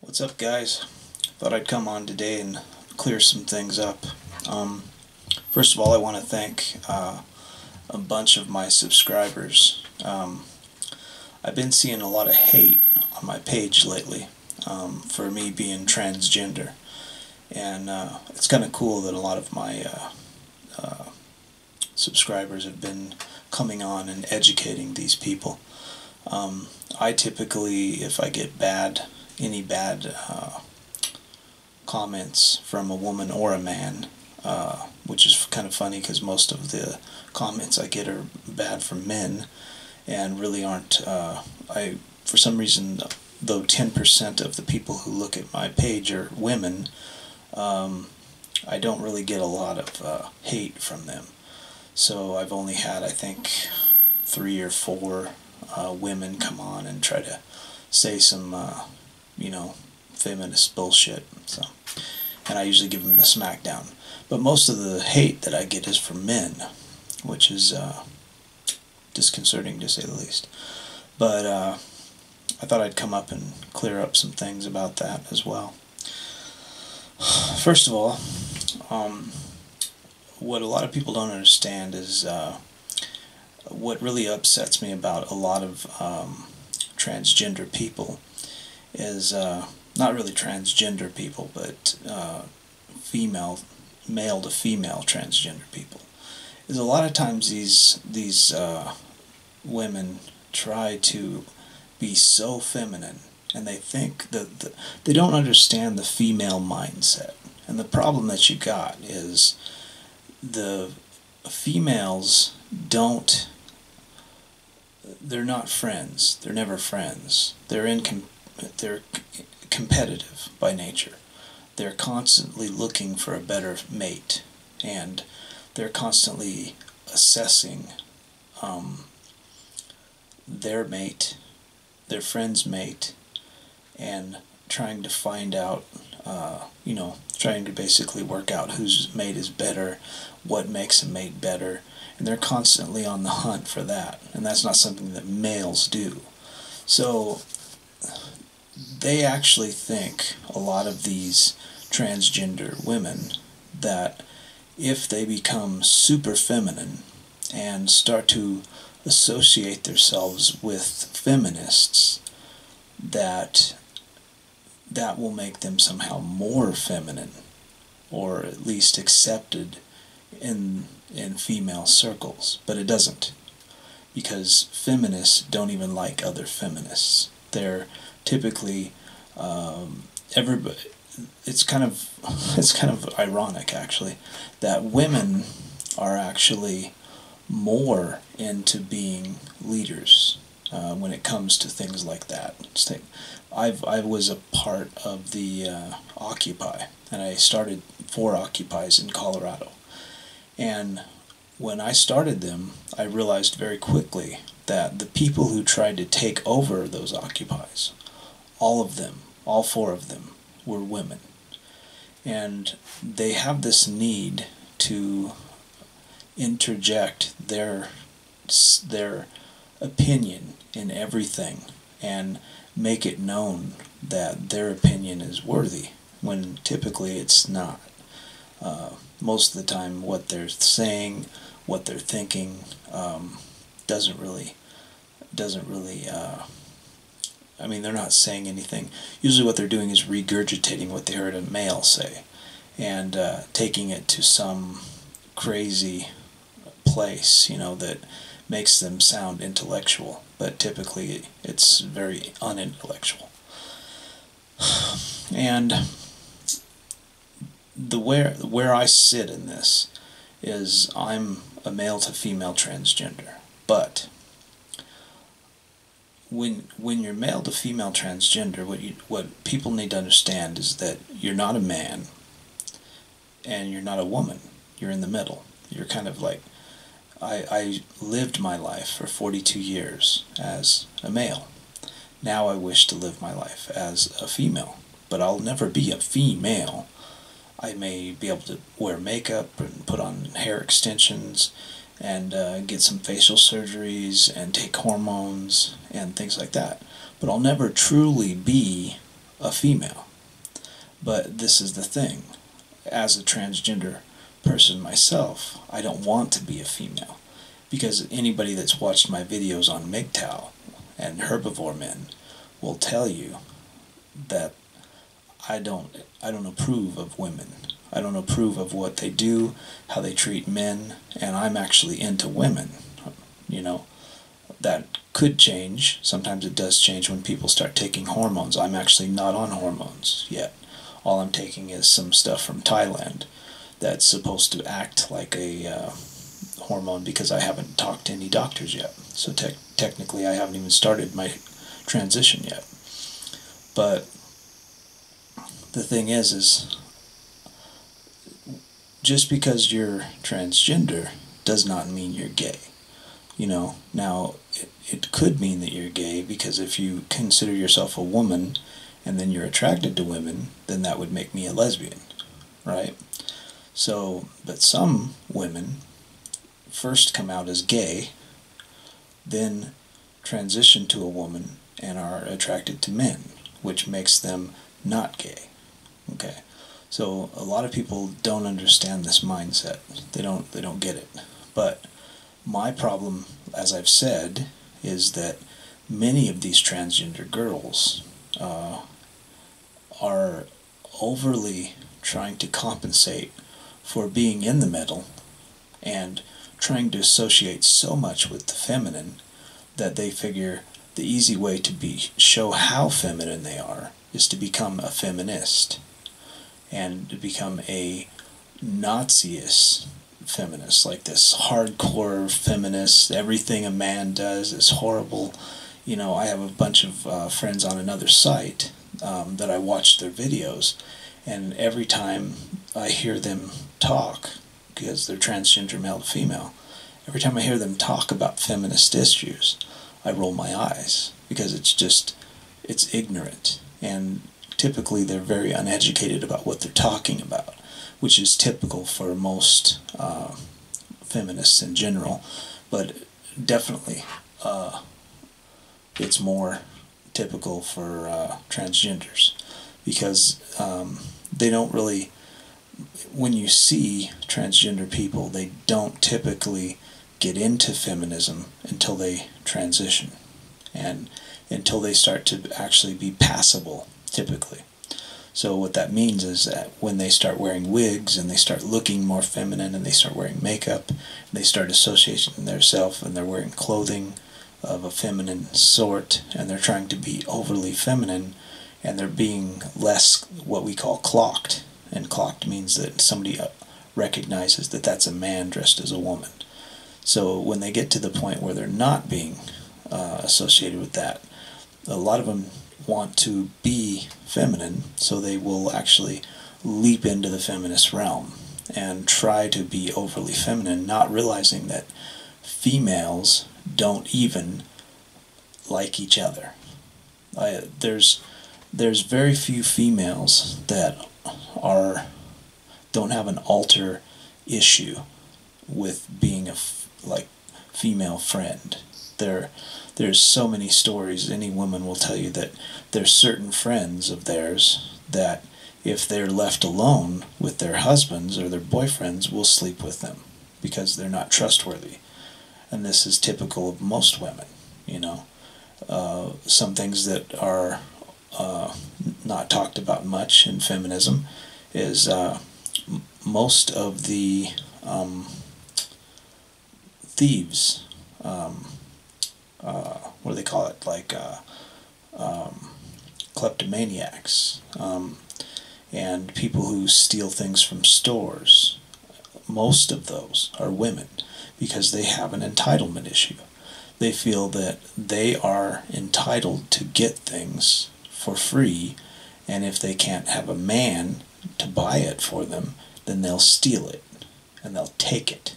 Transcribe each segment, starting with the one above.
What's up, guys? Thought I'd come on today and clear some things up. First of all, I want to thank a bunch of my subscribers. I've been seeing a lot of hate on my page lately for me being transgender, and it's kind of cool that a lot of my subscribers have been coming on and educating these people. I typically, if I get any bad comments from a woman or a man, which is kind of funny because most of the comments I get are bad from men and really aren't. For some reason, though 10% of the people who look at my page are women, I don't really get a lot of hate from them. So I've only had, I think, 3 or 4 women come on and try to say some, feminist bullshit. So, and I usually give them the smackdown. But most of the hate that I get is from men, which is disconcerting to say the least. But I thought I'd come up and clear up some things about that as well. First of all, what a lot of people don't understand is what really upsets me about a lot of transgender people is not really transgender people, but male to female transgender people. Is a lot of times these women try to be so feminine, and they think that they don't understand the female mindset. And the problem that you got is the females they're not friends. They're never friends. They're competitive by nature. They're constantly looking for a better mate, and they're constantly assessing their mate, their friend's mate, and trying to find out, trying to basically work out whose mate is better, what makes a mate better, and they're constantly on the hunt for that, and that's not something that males do. So they actually think, a lot of these transgender women, that if they become super feminine and start to associate themselves with feminists, that will make them somehow more feminine, or at least accepted in female circles. But it doesn't, because feminists don't even like other feminists. They're typically everybody. It's kind of ironic, actually, that women are actually more into being leaders when it comes to things like that. I was a part of the Occupy, and I started 4 Occupies in Colorado. And when I started them, I realized very quickly that the people who tried to take over those Occupies, all of them, all 4 of them, were women. And they have this need to interject their opinion in everything and make it known that their opinion is worthy, when typically it's not. Most of the time what they're saying, what they're thinking, doesn't really they're not saying anything. Usually what they're doing is regurgitating what they heard a male say, and taking it to some crazy place, that makes them sound intellectual, but typically it's very unintellectual. And where I sit in this is, I'm a male to female transgender, but when you're male to female transgender, what people need to understand is that you're not a man and you're not a woman. You're in the middle. You're kind of like, I lived my life for 42 years as a male. Now I wish to live my life as a female, but I'll never be a female. I may be able to wear makeup and put on hair extensions and get some facial surgeries and take hormones and things like that. But I'll never truly be a female. But this is the thing. As a transgender person myself, I don't want to be a female. Because anybody that's watched my videos on MGTOW and Herbivore men will tell you that I don't approve of women. I don't approve of what they do, how they treat men, and I'm actually into women. You know, that could change. Sometimes it does change when people start taking hormones. I'm actually not on hormones yet. All I'm taking is some stuff from Thailand that's supposed to act like a hormone, because I haven't talked to any doctors yet. So technically I haven't even started my transition yet. But the thing is just because you're transgender does not mean you're gay. You know, now it could mean that you're gay, because if you consider yourself a woman and then you're attracted to women, then that would make me a lesbian, right? So, but some women first come out as gay, then transition to a woman and are attracted to men, which makes them not gay. Okay, so a lot of people don't understand this mindset. They don't get it. But my problem, as I've said, is that many of these transgender girls are overly trying to compensate for being in the middle and trying to associate so much with the feminine that they figure the easy way to show how feminine they are is to become a feminist and to become a Nazi-ist feminist, like this hardcore feminist, everything a man does is horrible. You know, I have a bunch of friends on another site that I watch their videos, and every time I hear them talk, because they're transgender male to female, every time I hear them talk about feminist issues, I roll my eyes, because it's ignorant, and typically they're very uneducated about what they're talking about, which is typical for most feminists in general, but definitely it's more typical for transgenders, because they don't really, when you see transgender people, they don't typically get into feminism until they transition, and until they start to actually be passable, typically. So what that means is that when they start wearing wigs and they start looking more feminine and they start wearing makeup, and they start associating themselves and they're wearing clothing of a feminine sort, and they're trying to be overly feminine, and they're being less what we call clocked. And clocked means that somebody recognizes that that's a man dressed as a woman. So when they get to the point where they're not being associated with that, a lot of them want to be feminine, so they will actually leap into the feminist realm and try to be overly feminine, not realizing that females don't even like each other. There's very few females that don't have an alter issue with being a female friend. There's so many stories. Any woman will tell you that there's certain friends of theirs that if they're left alone with their husbands or their boyfriends, will sleep with them because they're not trustworthy. And this is typical of most women, you know. Some things that are not talked about much in feminism is most of the thieves, what do they call it, like kleptomaniacs, and people who steal things from stores, most of those are women, because they have an entitlement issue. They feel that they are entitled to get things for free, and if they can't have a man to buy it for them, then they'll steal it, and they'll take it,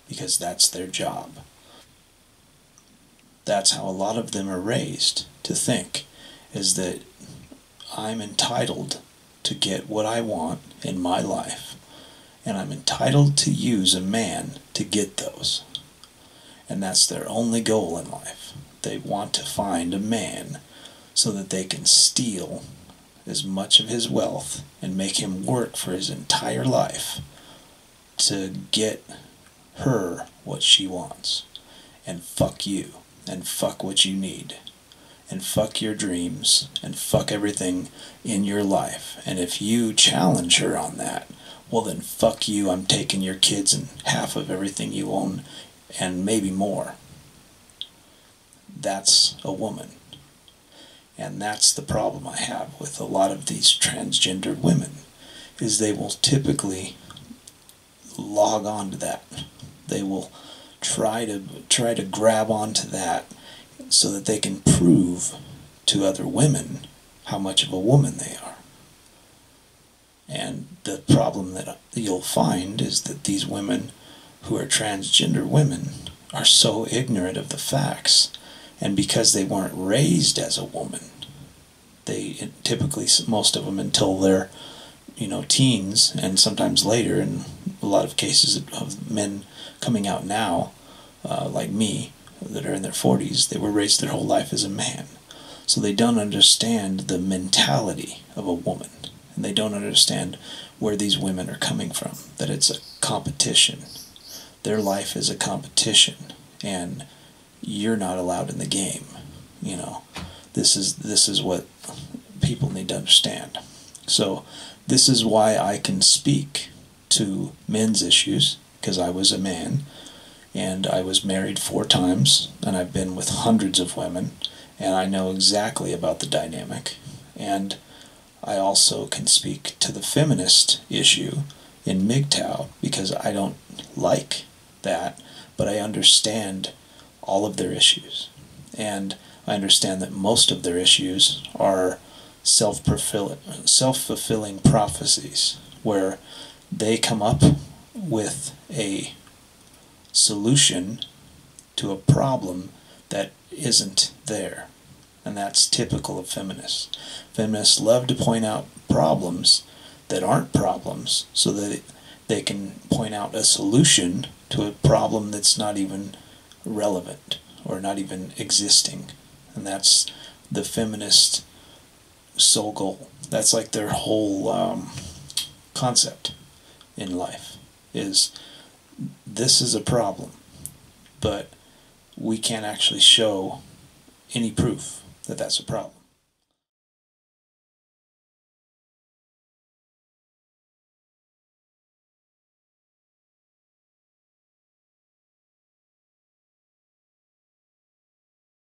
because that's their job. That's how a lot of them are raised to think, is that I'm entitled to get what I want in my life, and I'm entitled to use a man to get those. And that's their only goal in life. They want to find a man so that they can steal as much of his wealth and make him work for his entire life to get her what she wants. And fuck you. And fuck what you need. And fuck your dreams. And fuck everything in your life. And if you challenge her on that, well then fuck you, I'm taking your kids and half of everything you own and maybe more. That's a woman. And that's the problem I have with a lot of these transgendered women, is they will typically log on to that. They will try to grab onto that so that they can prove to other women how much of a woman they are. And the problem that you'll find is that these women who are transgender women are so ignorant of the facts, and because they weren't raised as a woman, they typically, most of them until they're teens, and sometimes later, in a lot of cases of men coming out now, like me, that are in their 40s, they were raised their whole life as a man. So they don't understand the mentality of a woman. And they don't understand where these women are coming from, that it's a competition. Their life is a competition, and you're not allowed in the game. This is what people need to understand. So this is why I can speak to men's issues, because I was a man, and I was married 4 times, and I've been with hundreds of women, and I know exactly about the dynamic. And I also can speak to the feminist issue in MGTOW, because I don't like that, but I understand all of their issues. And I understand that most of their issues are self-fulfilling prophecies, where they come up with a solution to a problem that isn't there. And that's typical of feminists. Feminists love to point out problems that aren't problems, so that they can point out a solution to a problem that's not even relevant or not even existing. And that's the feminist sole goal. That's like their whole concept in life, is this is a problem, but we can't actually show any proof that that's a problem.